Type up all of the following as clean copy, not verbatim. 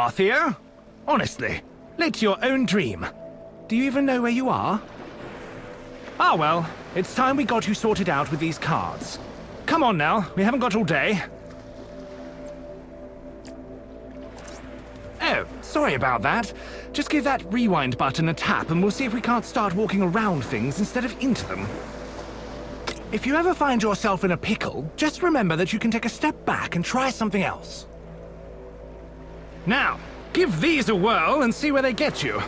are, Theo. Honestly, late to your own dream. Do you even know where you are? Ah, well, it's time we got you sorted out with these cards. Come on now, we haven't got all day. Oh, sorry about that. Just give that rewind button a tap and we'll see if we can't start walking around things instead of into them. If you ever find yourself in a pickle, just remember that you can take a step back and try something else. Now, give these a whirl and see where they get you.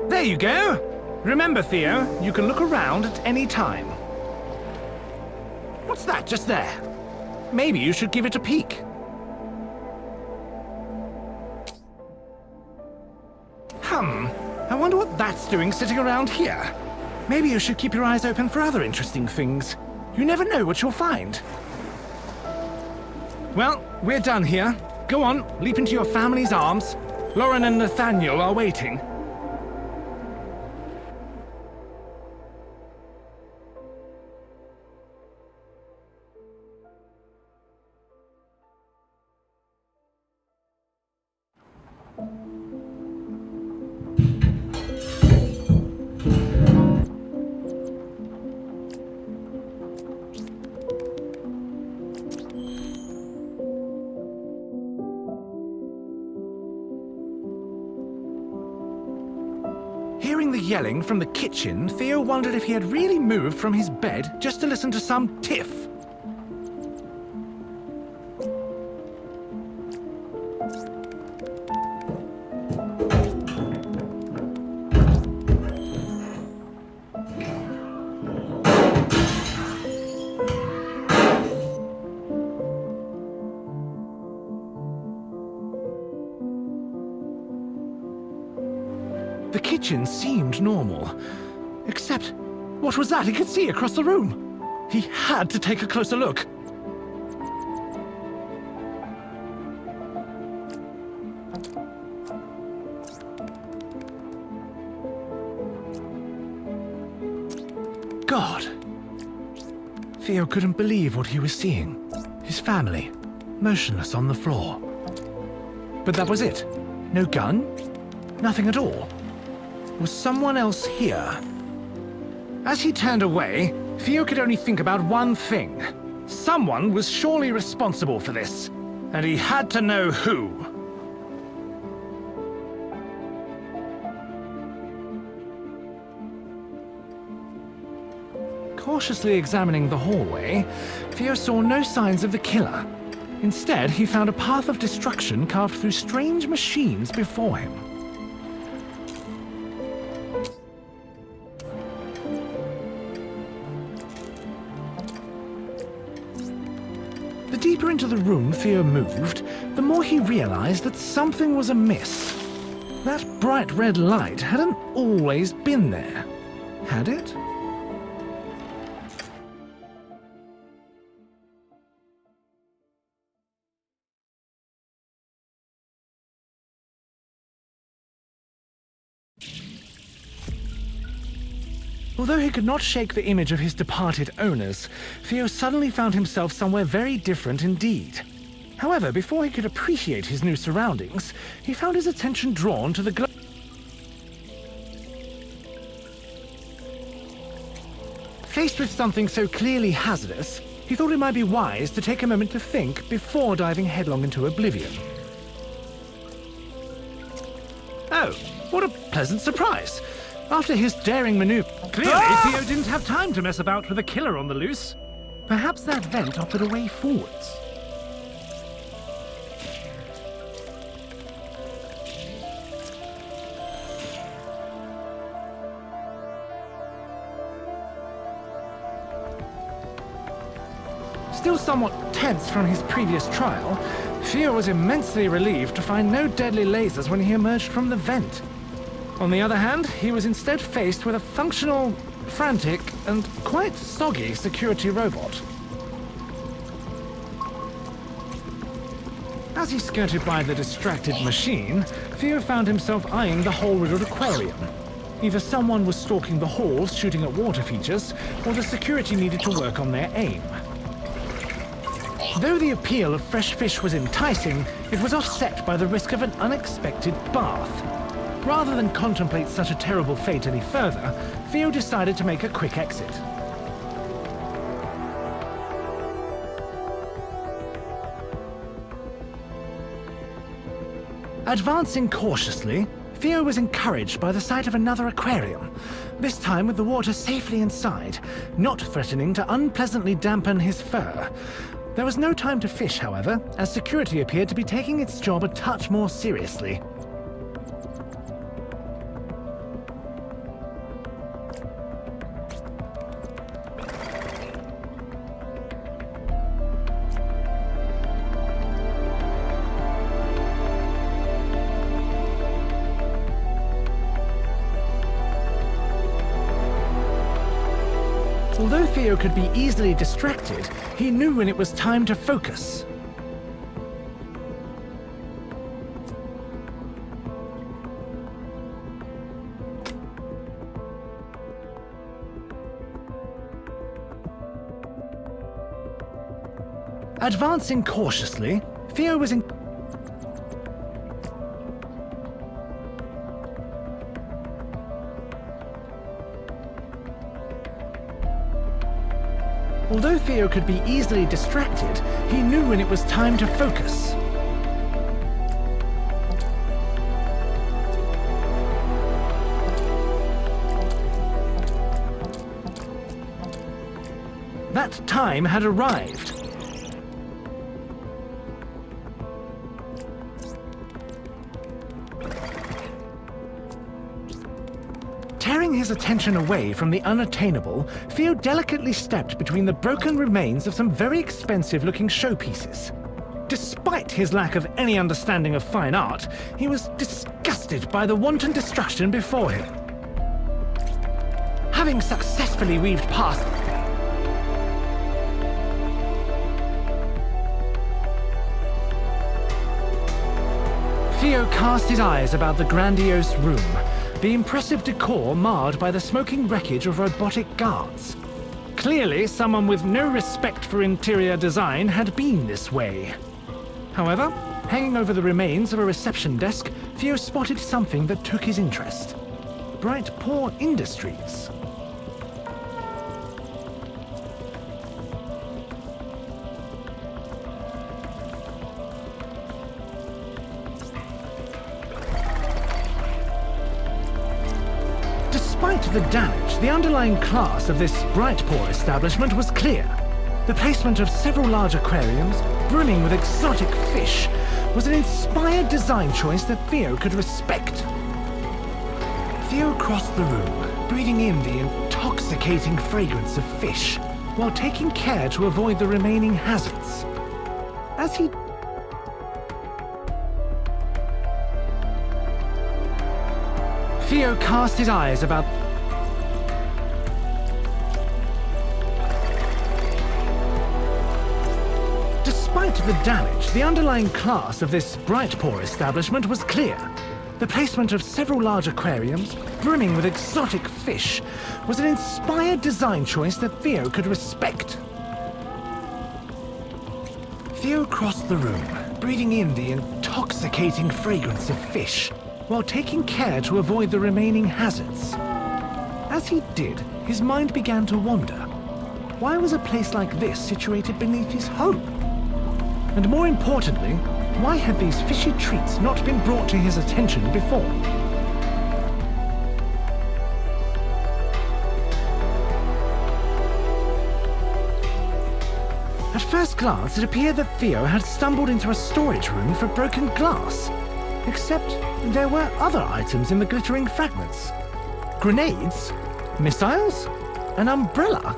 There you go! Remember, Theo, you can look around at any time. What's that just there? Maybe you should give it a peek. I wonder what that's doing sitting around here. Maybe you should keep your eyes open for other interesting things. You never know what you'll find. Well, we're done here. Go on, leap into your family's arms. Lauren and Nathaniel are waiting. Hearing the yelling from the kitchen, Theo wondered if he had really moved from his bed just to listen to some tiff. The kitchen seemed normal. Except, what was that he could see across the room? He had to take a closer look. God. Theo couldn't believe what he was seeing. His family, motionless on the floor. But that was it. No gun? Nothing at all. Was someone else here? As he turned away, Theo could only think about one thing. Someone was surely responsible for this, and he had to know who. Cautiously examining the hallway, Theo saw no signs of the killer. Instead, he found a path of destruction carved through strange machines before him. The deeper into the room Theo moved, the more he realized that something was amiss. That bright red light hadn't always been there, had it? Although he could not shake the image of his departed owners, Theo suddenly found himself somewhere very different indeed. However, before he could appreciate his new surroundings, he found his attention drawn to the glow. Faced with something so clearly hazardous, he thought it might be wise to take a moment to think before diving headlong into oblivion. Oh, what a pleasant surprise! After his daring maneuver, clearly Theo didn't have time to mess about with a killer on the loose. Perhaps that vent offered a way forwards. Still somewhat tense from his previous trial, Theo was immensely relieved to find no deadly lasers when he emerged from the vent. On the other hand, he was instead faced with a functional, frantic, and quite soggy security robot. As he skirted by the distracted machine, Theo found himself eyeing the hole-riddled aquarium. Either someone was stalking the halls shooting at water features, or the security needed to work on their aim. Though the appeal of fresh fish was enticing, it was offset by the risk of an unexpected bath. Rather than contemplate such a terrible fate any further, Theo decided to make a quick exit. Advancing cautiously, Theo was encouraged by the sight of another aquarium, this time with the water safely inside, not threatening to unpleasantly dampen his fur. There was no time to fish, however, as security appeared to be taking its job a touch more seriously. Although Theo could be easily distracted, he knew when it was time to focus. Advancing cautiously, Theo was Although Theo could be easily distracted, he knew when it was time to focus. That time had arrived. Tearing his attention away from the unattainable, Theo delicately stepped between the broken remains of some very expensive-looking showpieces. Despite his lack of any understanding of fine art, he was disgusted by the wanton destruction before him. Having successfully weaved past Theo cast his eyes about the grandiose room, the impressive decor marred by the smoking wreckage of robotic guards. Clearly, someone with no respect for interior design had been this way. However, hanging over the remains of a reception desk, Theo spotted something that took his interest. Bright Paw Industries. Despite the damage, the underlying class of this Bright Paw establishment was clear. The placement of several large aquariums, brimming with exotic fish, was an inspired design choice that Theo could respect. Theo crossed the room, breathing in the intoxicating fragrance of fish, while taking care to avoid the remaining hazards. As he Theo cast his eyes about Despite the damage, the underlying class of this Bright Paw establishment was clear. The placement of several large aquariums, brimming with exotic fish, was an inspired design choice that Theo could respect. Theo crossed the room, breathing in the intoxicating fragrance of fish, while taking care to avoid the remaining hazards. As he did, his mind began to wander. Why was a place like this situated beneath his home? And more importantly, why had these fishy treats not been brought to his attention before? At first glance, it appeared that Theo had stumbled into a storage room for broken glass. Except there were other items in the glittering fragments. Grenades? Missiles? An umbrella?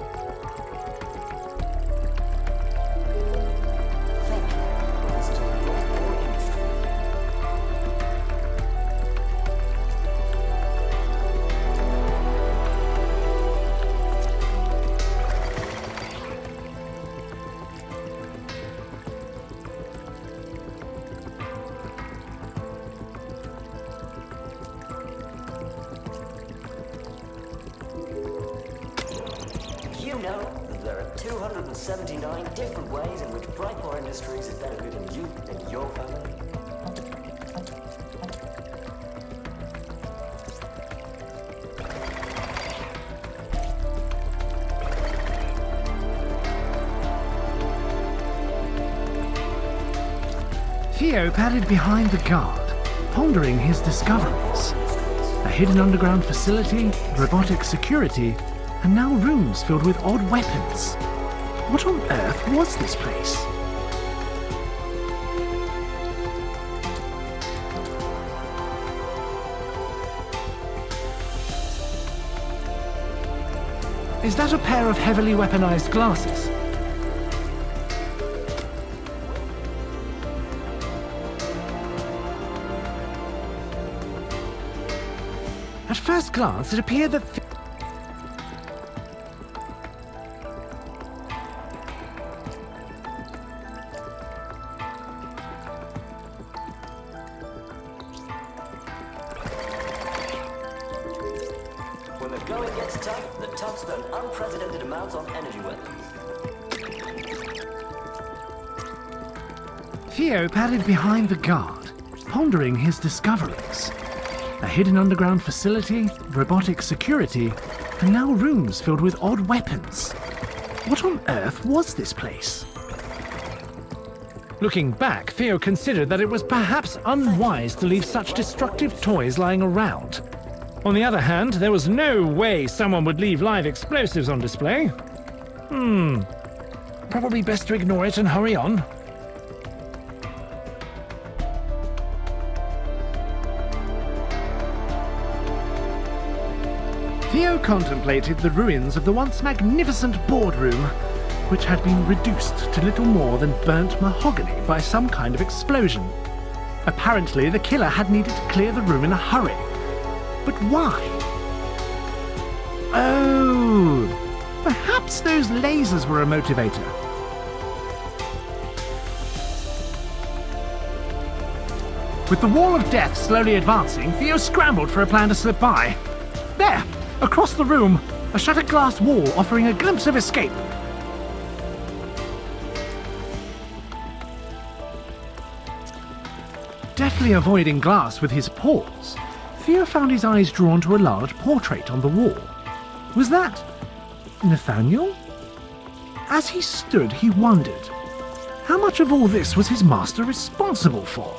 know that there are 279 different ways in which Brightmoor Industries is benefiting you and your family? Theo padded behind the guard, pondering his discoveries. A hidden underground facility, robotic security, and now rooms filled with odd weapons. What on earth was this place? Is that a pair of heavily weaponized glasses? At first glance, it appeared that When the going gets tough, the toughs spend unprecedented amounts on energy weapons. Theo padded behind the guard, pondering his discoveries. A hidden underground facility, robotic security, and now rooms filled with odd weapons. What on earth was this place? Looking back, Theo considered that it was perhaps unwise to leave such destructive toys lying around. On the other hand, there was no way someone would leave live explosives on display. Probably best to ignore it and hurry on. Theo contemplated the ruins of the once magnificent boardroom, which had been reduced to little more than burnt mahogany by some kind of explosion. Apparently, the killer had needed to clear the room in a hurry. But why? Oh, perhaps those lasers were a motivator. With the wall of death slowly advancing, Theo scrambled for a plan to slip by. There! Across the room, a shattered glass wall offering a glimpse of escape. Deftly avoiding glass with his paws, Theo found his eyes drawn to a large portrait on the wall. Was that Nathaniel? As he stood, he wondered, how much of all this was his master responsible for?